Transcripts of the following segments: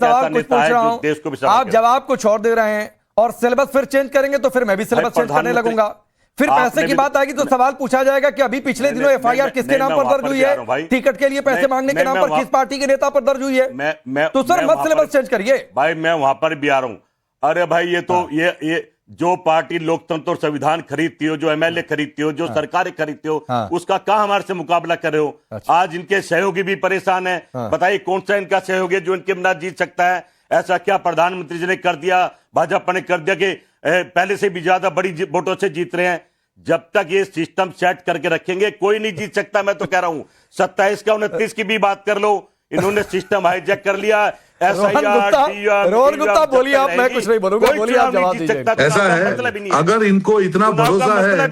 सवाल कुछ पूछ रहा हूं, आप जवाब कुछ और दे रहे हैं और सिलेबस फिर चेंज करेंगे तो फिर मैं भी सिलेबस चेंज करने लगूंगा। फिर पैसे की बात आएगी तो सवाल पूछा जाएगा कि अभी पिछले दिनों एफआईआर किसके नाम पर दर्ज हुई है, टिकट के लिए पैसे मांगने के नाम पर किस पार्टी के नेता पर दर्ज हुई है। तो सर मत सिलेबस चेंज करिए भाई, मैं वहां पर भी आ रहा हूं। अरे भाई, ये तो ये जो पार्टी लोकतंत्र और संविधान खरीदती हो, जो एमएलए खरीदती हो, जो सरकारें खरीदती हो, उसका कहां हमारे से मुकाबला कर रहे हो। आज इनके सहयोगी भी परेशान है। बताइए कौन सा इनका सहयोगी है जो इनके बिना जीत सकता है। ऐसा क्या प्रधानमंत्री जी ने कर दिया, भाजपा ने कर दिया कि पहले से भी ज्यादा बड़ी वोटों से जीत रहे हैं। जब तक ये सिस्टम सेट करके रखेंगे कोई नहीं जीत सकता। मैं तो कह रहा हूं 27 का 29 की भी बात कर लो, इन्होंने सिस्टम हाईजैक कर लिया। रोहन गुप्ता बोलिए आप, मैं कुछ नहीं बोलूंगा, बोलिए आप जवाब दीजिए। ऐसा है, अगर इनको इतना भरोसा है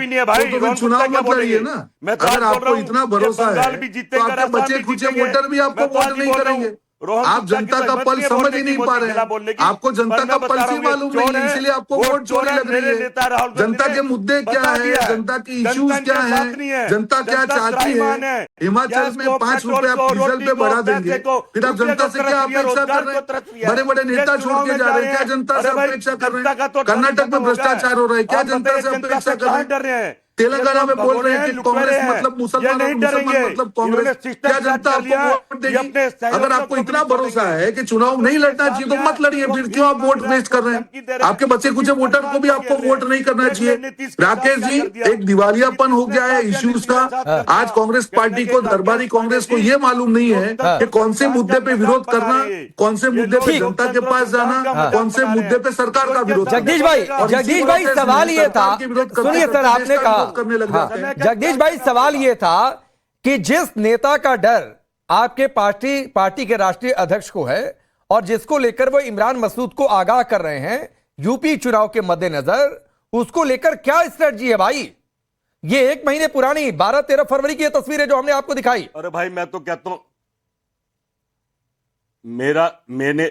तो चुनाव मत लड़िए ना। अगर आपको इतना भरोसा है तो आपके बचे खुचे वोटर भी आपको वोट नहीं करेंगे। आप जनता का पल समझ ही नहीं पा रहे हैं, आपको जनता का पल्स ही मालूम नहीं है, इसलिए आपको वोट चोरी लग रही है। जनता के मुद्दे क्या है, जनता की इश्यूज क्या है, जनता क्या चाहती है। हिमाचल में 5 रुपए आप डीजल पे बढ़ा देंगे, फिर आप जनता से क्या अपेक्षा कर रहे हैं। बड़े बड़े नेता छोड़ के जा रहे हैं, क्या जनता से अपेक्षा कर रहे हैं। कर्नाटक में भ्रष्टाचार हो रहा है, क्या जनता से अपेक्षा कर रहे हैं। तेलंगाना में बोल रहे हैं कि कांग्रेस मतलब मुसलमान, मुसलमान मतलब कांग्रेस। क्या जनता आपको वोट देगी? अगर आपको इतना भरोसा है कि चुनाव नहीं लड़ना चाहिए तो मत लड़िए, फिर क्यों आप वोट वेस्ट कर रहे हैं। आपके बच्चे कुछ वोटर को भी आपको वोट नहीं करना चाहिए। राकेश जी, एक दिवालियापन हो गया है इश्यूज का। आज कांग्रेस पार्टी को, दरबारी कांग्रेस को ये मालूम नहीं है कि कौन से मुद्दे पे विरोध करना, कौन से मुद्दे पे जनता के पास जाना, कौन से मुद्दे पे सरकार का विरोध। जगदीश भाई सवाल ये था, सुनिए सर, आपने कहा करने लग जाते हैं। जगदीश भाई सवाल यह था कि जिस नेता का डर आपके पार्टी के राष्ट्रीय अध्यक्ष को है और जिसको लेकर वो इमरान मसूद को आगाह कर रहे हैं यूपी चुनाव के मद्देनजर, उसको लेकर क्या स्ट्रेटजी है भाई। ये 1 महीने पुरानी 12-13 फरवरी की तस्वीर है जो हमने आपको दिखाई। अरे भाई, मैं तो कहता हूं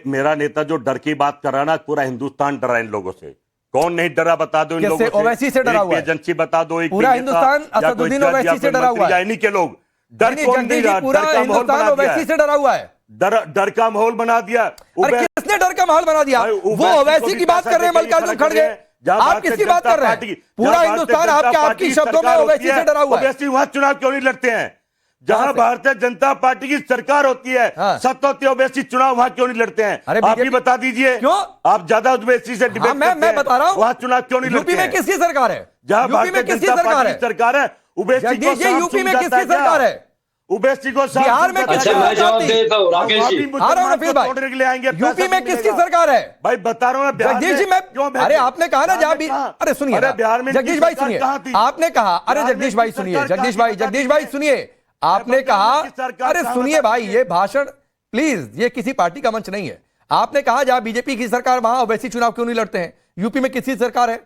मेरा नेता जो डर की बात कर रहा है ना, पूरा हिंदुस्तान डरा इन लोगों से। कौन नहीं डरा बता दो इन लोगों से। ओवैसी से डरा हुआ है, एजेंसी बता दो। पूरा हिंदुस्तान असदुद्दीन ओवैसी से डरा हुआ है। इन्हीं के लोग डर पूरा हिंदुस्तान ओवैसी से डरा हुआ है। डर का माहौल बना दिया। अरे किसने डर का माहौल बना दिया? वो ओवैसी की बात कर रहे हैं, मल्लिकार्जुन खड़गे। आप किसकी बात कर रहे हैं? पूरा हिंदुस्तान आपकी शब्दों में ओवैसी से डरा हुआ है। ओवैसी वहां चुनाव क्यों नहीं लड़ते हैं जहां भारतीय जनता पार्टी की सरकार होती है? सत्ता होती है, ओवैसी चुनाव वहां क्यों नहीं लड़ते हैं? आप भी बता दीजिए। क्यों आप ज्यादा ओवैसी से डिबेट करते हैं? मैं बता रहा हूं, वहां चुनाव क्यों नहीं लड़ते हैं? यूपी में किसकी सरकार है? जहां भारतीय जनता पार्टी की सरकार है, ओवैसी को यूपी में किसकी सरकार है? ओवैसी को बिहार में किसकी सरकार है? यूपी में किसकी सरकार है? भाई बता रहा हूं जगदीश जी। मैं अरे आपने कहा ना जहां भी, अरे सुनिए बिहार में जगदीश भाई सुनिए, आपने कहा, अरे जगदीश भाई सुनिए, जगदीश भाई सुनिए, आपने कहा, अरे सुनिए भाई, ये भाषण प्लीज, ये किसी पार्टी का मंच नहीं है। आपने कहा जहां बीजेपी की सरकार वहां ओवैसी चुनाव क्यों नहीं लड़ते हैं? यूपी में किसकी सरकार है?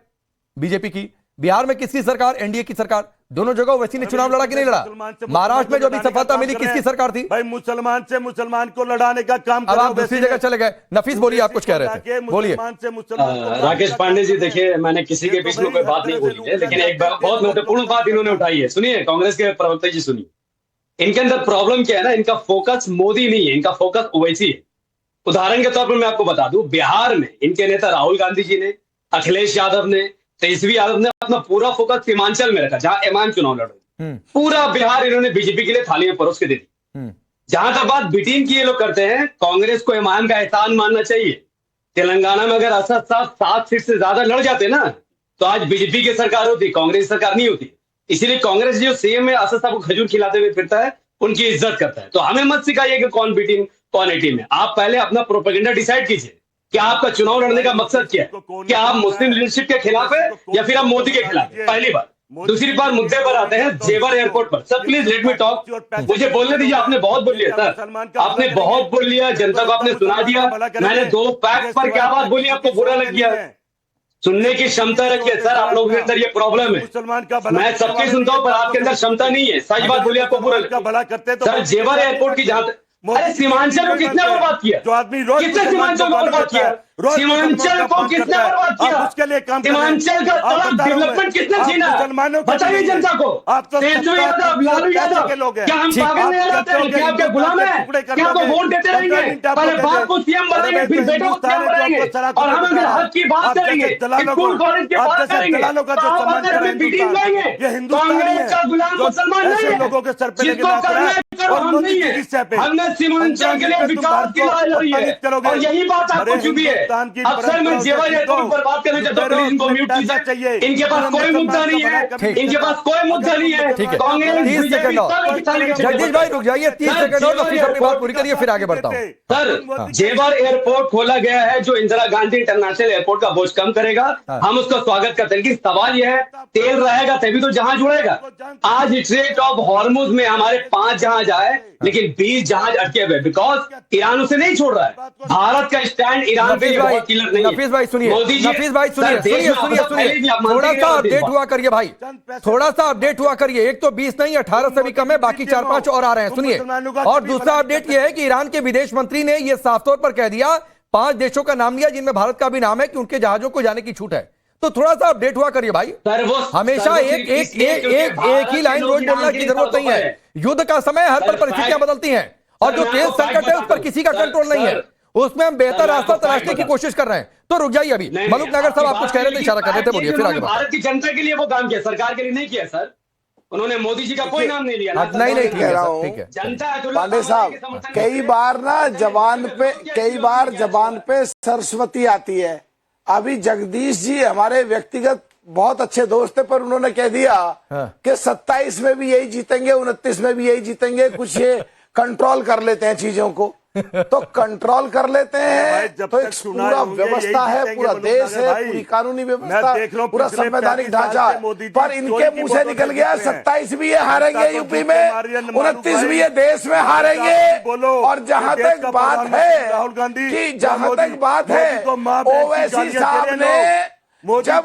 बीजेपी की। बिहार में किसकी सरकार? एनडीए की सरकार। दोनों जगह ओवैसी ने चुनाव लड़ा कि नहीं लड़ा? महाराष्ट्र में जो भी सफलता मिली किसकी सरकार थी? भाई मुसलमान से मुसलमान को लड़ाने का काम। अब आप दूसरी जगह चले गए। नफीस बोलिए, आप कुछ कह रहे थे, बोलिए। राकेश पांडे जी, देखिए मैंने किसी के बीच में कोई बात नहीं बोली है, लेकिन एक बहुत महत्वपूर्ण बात इन्होंने उठाई है। सुनिए, कांग्रेस के प्रवक्ता जी सुनिए, इनके अंदर प्रॉब्लम क्या है ना, इनका फोकस मोदी नहीं है, इनका फोकस ओवैसी है। उदाहरण के तौर पर मैं आपको बता दूं, बिहार में इनके नेता राहुल गांधी जी ने, अखिलेश यादव ने, तेजस्वी यादव ने अपना पूरा फोकस सीमांचल में रखा जहां ईमान चुनाव लड़ रहे। पूरा बिहार इन्होंने बीजेपी के लिए थाली में परोस के दे दी। जहां तक बात बिटिन की ये लोग करते हैं, कांग्रेस को ईमान का एहसान मानना चाहिए। तेलंगाना में अगर असद साहब 7 सीट से ज्यादा लड़ जाते ना, तो आज बीजेपी की सरकार होती, कांग्रेस सरकार नहीं होती। इसीलिए कांग्रेस जो सीएम में असद साहब को खजूर खिलाते हुए फिरता है, उनकी इज्जत करता है। तो हमें मत सिखाइए कि कौन बी टीम कौन ए टीम है। आप पहले अपना प्रोपेगेंडा डिसाइड कीजिए कि आपका चुनाव लड़ने का मकसद क्या है। क्या आप मुस्लिम लीडरशिप के खिलाफ है या फिर आप मोदी के खिलाफ है? पहली बात। दूसरी बात, मुद्दे पर आते हैं, जेवर एयरपोर्ट पर। Sir please let me talk, मुझे बोलने दीजिए। आपने बहुत बोल लिया सर, आपने बहुत बोल लिया, जनता को आपने सुना दिया। मैंने 2 फैक्ट पर क्या बात बोली, आपको बुरा लग गया। सुनने की क्षमता रखिए सर, आप लोगों के अंदर ये प्रॉब्लम है। मैं सबकी सुनता हूं पर आपके अंदर क्षमता नहीं है। सच बात बोलिए, आपको बुरा लगता है। सर जेवर एयरपोर्ट की जहां अरे सीमांचल को कितना बर्बाद किया, जो आदमी रोज कितने सीमांचल को बर्बाद किया, सीमांचल को कितना बर्बाद किया, उसके लिए काम सीमांचल का डेवलपमेंट कितना छीना, बताइए जनता को। तेजस्वी यादव, लालू यादव, क्या हम पागल नहीं रहते हैं, क्या आपके गुलाम है, क्या आपको वोट देते रहेंगे, पहले बाप को सीएम बनाएंगे फिर बेटा को सीएम बनाएंगे, और हम अगर हक की बात करेंगे, स्कूल कॉलेज की बात करेंगे, हमें बीटिंग लाएंगे। कांग्रेस का गुलाम मुसलमान नहीं है, लोगों के सर पे जिसको करना है करो, हम नहीं है। हमने सीमांचल के लिए विकास की लड़ाई लड़ी है, और यही बात आपको चुभी है। अक्सर मैं जेवर एयरपोर्ट पर बात करना चाहता हूँ, प्लीज इनको म्यूट कीजिए। इनके पास कोई मुद्दा नहीं है, इनके पास कोई मुद्दा नहीं है। कांग्रेस 30 सेकंड और जगदीश भाई रुक जाइए, 30 सेकंड और, तो फिर अपनी बात पूरी करिए, फिर आगे बढ़ता हूँ। सर, जेवर एयरपोर्ट खोला गया है जो इंदिरा गांधी इंटरनेशनल एयरपोर्ट का बोझ कम करेगा, हम उसका स्वागत करते हैं। लेकिन सवाल यह है, तेल रहेगा तभी तो जहाज उड़ेगा। आज स्ट्रेट ऑफ हॉर्मुज में हमारे 5 जहाज आए, लेकिन 20 जहाज अटके हुए, बिकॉज ईरान उसे नहीं छोड़ रहा है। भारत का स्टैंड ईरान के लिए बहुत क्लियर नहीं है। नफीस भाई सुनिए, नफीस भाई सुनिए, थोड़ा सा अपडेट हुआ करिए भाई, थोड़ा सा अपडेट हुआ करिए। एक तो 20 नहीं 18 से भी कम है, बाकी 4-5 और आ रहे हैं, सुनिए। और दूसरा अपडेट यह है कि ईरान के विदेश मंत्री ने यह साफ तौर पर कह दिया, 5 देशों का नाम लिया जिनमें भारत का भी नाम है, कि उनके जहाजों को जाने की छूट है। तो थोड़ा सा अपडेट हुआ करिए भाई, हमेशा एक ही लाइन रोज बोलने की जरूरत नहीं है। युद्ध का समय, हर पर परिस्थितियां बदलती हैं, और जो तेल संकट है उस पर किसी का कंट्रोल नहीं है, उसमें हम बेहतर रास्ता तलाशने की कोशिश कर रहे हैं। तो रुक जाइए, अभी मलूक नगर साहब आप कुछ कह रहे थे, इशारा कर रहे थे, बोलिए, फिर आगे बढ़िए। भारत की जनता के लिए वो काम किया, सरकार के लिए नहीं किया सर। उन्होंने मोदी जी का कोई नाम नहीं लिया। नहीं ठीक है, जनता है। पांडे साहब, कई बार ना जबान पे सरस्वती आती है। अभी जगदीश जी हमारे व्यक्तिगत बहुत अच्छे दोस्त थे, पर उन्होंने कह दिया कि 27 में भी यही जीतेंगे, 29 में भी यही जीतेंगे। कुछ ये कंट्रोल कर लेते हैं चीजों को, तो कंट्रोल कर लेते हैं। तो एक पूरा व्यवस्था है, पूरा देश है, पूरी कानूनी व्यवस्था, पूरा संवैधानिक ढांचा, पर इनके मुंह से निकल गया 27 भी ये हारेंगे यूपी में, 29 भी ये देश में हारेंगे। और जहां तक बात है ओवैसी साहब ने जब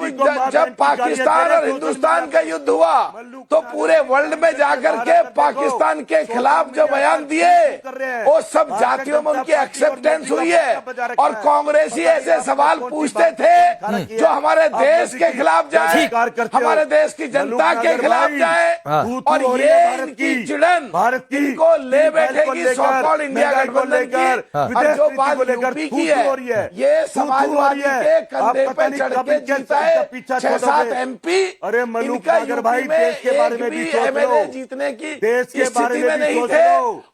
पाकिस्तान और हिंदुस्तान का युद्ध हुआ, तो पूरे वर्ल्ड में जाकर के पाकिस्तान के खिलाफ जो बयान दिए, वो सब जातियों में उनकी एक्सेप्टेंस हुई है। और कांग्रेसी ऐसे सवाल पूछते थे जो हमारे देश के खिलाफ जाए, हमारे देश की जनता के खिलाफ जाए, और ये इनकी चिड़न इनको ले बैठेगी सो कॉल्ड इंडिया गठबंधन की। और जो बात यूपी की है, ये समाजवादी के कंधे पे चढ़ के जीता है 6-7 MP। अरे इनका भाई, देश के बारे में भी MLA जीतने की स्थिति में नहीं थे,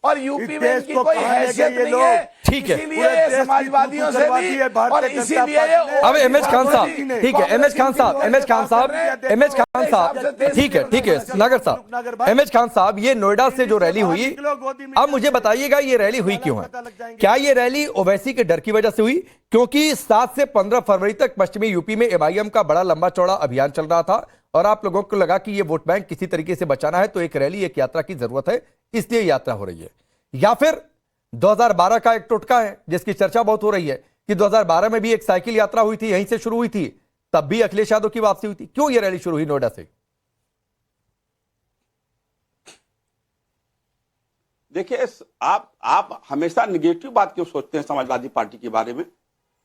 और यूपी में इनकी कोई हैसियत नहीं है। ठीक है, इसीलिए समाजवादियों से भी, और इसीलिए अब एमएच खान साहब, ठीक है, एमएच खान साहब, ठीक है, नगर साहब, एमएच खान साहब, ये नोएडा से जो रैली हुई, अब मुझे बताइएगा ये रैली हुई क्यों है? क्या ये रैली ओवैसी के डर की वजह से हुई? क्योंकि 7 से 15 फरवरी तक पश्चिमी यूपी में एमआईएम का बड़ा लंबा चौड़ा अभियान चल रहा था, और आप लोगों को लगा कि ये वोट बैंक किसी तरीके से बचाना है, तो एक रैली, एक यात्रा की जरूरत है, इसलिए यात्रा हो रही है। या फिर 2012 का एक टोटका है जिसकी चर्चा बहुत हो रही है कि 2012 में भी एक साइकिल यात्रा हुई थी, यहीं से शुरू हुई थी, तब भी अखिलेश यादव की वापसी हुई थी। क्यों ये रैली शुरू हुई नोएडा से? देखिए, आप हमेशा निगेटिव बात क्यों सोचते हैं समाजवादी पार्टी के बारे में?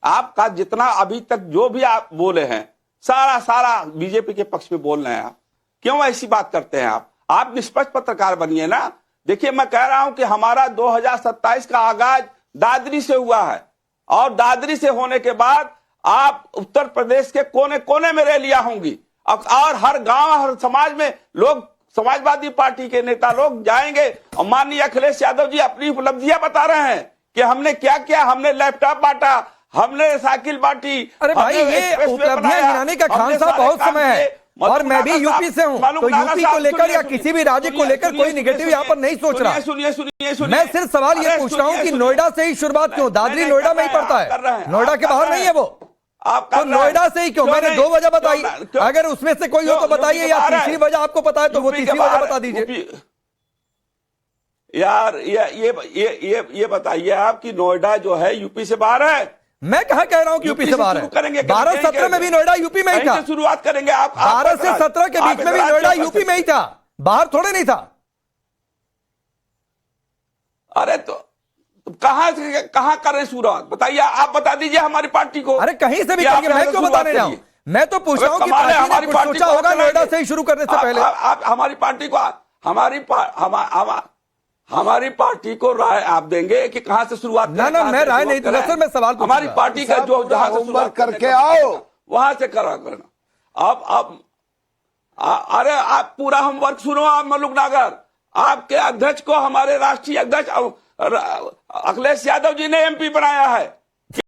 आपका जितना अभी तक जो भी आप बोले हैं, सारा बीजेपी के पक्ष में बोल रहे हैं। आप क्यों ऐसी बात करते हैं? आप निष्पक्ष पत्रकार बनिए ना। देखिए, मैं कह रहा हूं कि हमारा 2027 का आगाज दादरी से हुआ है, और दादरी से होने के बाद आप उत्तर प्रदेश के कोने कोने में रैलियां होंगी, और हर गांव, हर समाज में लोग, समाजवादी पार्टी के नेता लोग जाएंगे। और माननीय अखिलेश यादव जी अपनी उपलब्धियां बता रहे हैं कि हमने क्या किया, हमने लैपटॉप बांटा, हमने साइकिल बांटी। अरे भाई, ये उपलब्धियां गिनाने का खान साहब बहुत समय है, और मैं भी यूपी से हूं, तो यूपी को लेकर या किसी भी राज्य को लेकर कोई निगेटिव यहाँ पर नहीं सोच रहा। सुनिए, मैं सिर्फ सवाल ये पूछ रहा हूँ कि नोएडा से ही शुरुआत क्यों? दादरी नोएडा में ही पड़ता है, नोएडा के बाहर नहीं है वो, तो नोएडा से ही क्यों? मैंने 2 वजह बताई, अगर उसमें से कोई हो तो बताइए, या तीसरी वजह आपको पता है तो वो तीसरी वजह बता दीजिए। यार ये बताइए आप कि नोएडा जो है यूपी से बाहर है? मैं कहा कह रहा हूं कि यूपी से बाहर है। 12-17 में भी नोएडा यूपी में ही था, शुरुआत करेंगे आप। 12 से 17 के बीच में भी नोएडा यूपी में ही था, बाहर थोड़े नहीं था। अरे तो कहाँ कर रहे हैं शुरुआत? बताइए, आप बता दीजिए हमारी पार्टी को। अरे कहीं से भी कि आप करिए, मैं यहाँ क्यों से बताने शुरुआत जाऊं? करिए। मैं तो पूछ रहा हूं कि कमाल है, पार्टी ने कुछ सोचा होगा नोएडा से ही शुरू करने से पहले। आप हमारी पार्टी को हमारी पार्टी को राय आप देंगे कि कहां से शुरुआत करें? ना मैं राय नहीं दूंगा सर, मैं सवाल पूछ हमारी पार्टी का जो जहां से शुरुआत करके आओ वहां से करना। अब अरे आप पूरा होमवर्क सुनो। आप मल्लुक नागर, आपके अध्यक्ष को हमारे राष्ट्रीय अध्यक्ष अखिलेश यादव जी ने एमपी बनाया है।